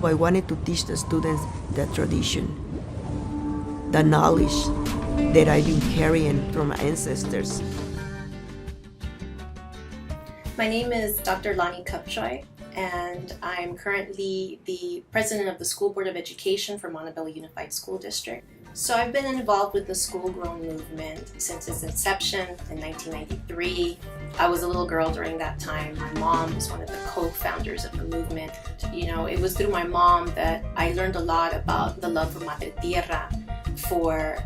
I wanted to teach the students the tradition, the knowledge that I've been carrying from my ancestors. My name is Dr. Lani Kupchoy, and I'm currently the president of the School Board of Education for Montebello Unified School District. So I've been involved with the school-grown movement since its inception in 1993. I was a little girl during that time. My mom was one of the co-founders of the movement. You know, it was through my mom that I learned a lot about the love for Madre Tierra, for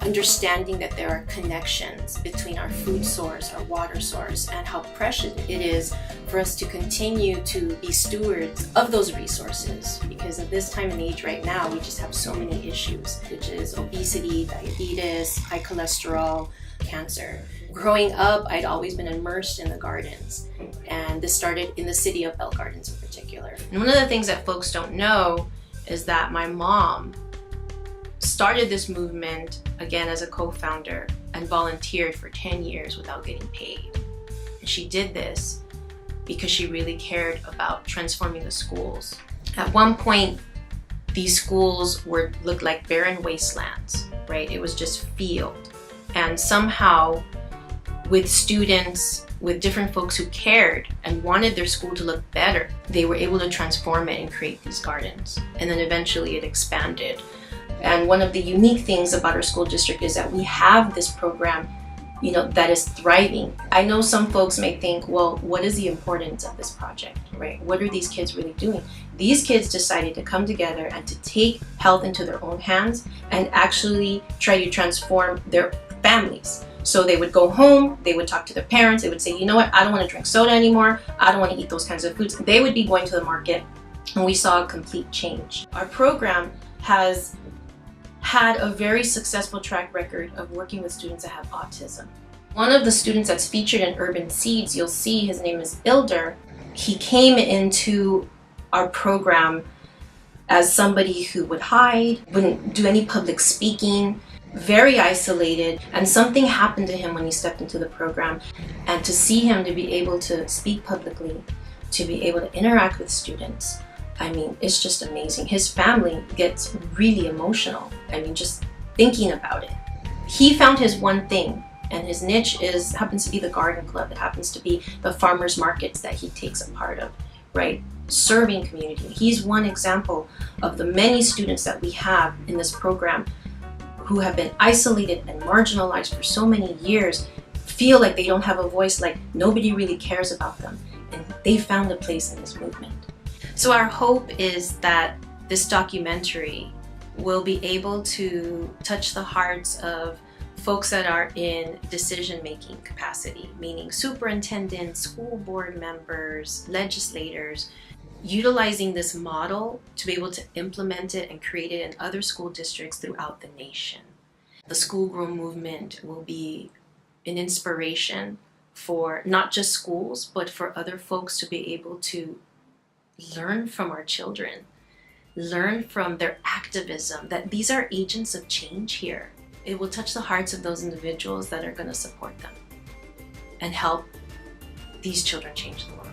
understanding that there are connections between our food source, our water source, and how precious it is for us to continue to be stewards of those resources. Because at this time and age right now, we just have so many issues, which is obesity, diabetes, high cholesterol, cancer. Growing up, I'd always been immersed in the gardens, and this started in the city of Bell Gardens in particular. And one of the things that folks don't know is that my mom started this movement again as a co-founder and volunteered for 10 years without getting paid. And she did this because she really cared about transforming the schools. At one point, these schools looked like barren wastelands, right? It was just field. And somehow, with students, with different folks who cared and wanted their school to look better, they were able to transform it and create these gardens. And then eventually it expanded. And one of the unique things about our school district is that we have this program, you know, that is thriving. I know some folks may think, well, what is the importance of this project, right? What are these kids really doing? These kids decided to come together and to take health into their own hands and actually try to transform their families. So they would go home, they would talk to their parents, they would say, you know what, I don't want to drink soda anymore, I don't want to eat those kinds of foods. They would be going to the market, and we saw a complete change. Our program has had a very successful track record of working with students that have autism. One of the students that's featured in Urban Seeds, you'll see his name is Ilder. He came into our program as somebody who would hide, wouldn't do any public speaking, very isolated, and something happened to him when he stepped into the program. And to see him to be able to speak publicly, to be able to interact with students, I mean, it's just amazing. His family gets really emotional. I mean, just thinking about it. He found his one thing, and his niche happens to be the garden club. It happens to be the farmers markets that he takes a part of, right? Serving community. He's one example of the many students that we have in this program who have been isolated and marginalized for so many years, feel like they don't have a voice, like nobody really cares about them. And they found a place in this movement. So our hope is that this documentary will be able to touch the hearts of folks that are in decision-making capacity, meaning superintendents, school board members, legislators, utilizing this model to be able to implement it and create it in other school districts throughout the nation. The school-grown movement will be an inspiration for not just schools, but for other folks to be able to learn from our children, learn from their activism, that these are agents of change here. It will touch the hearts of those individuals that are going to support them and help these children change the world.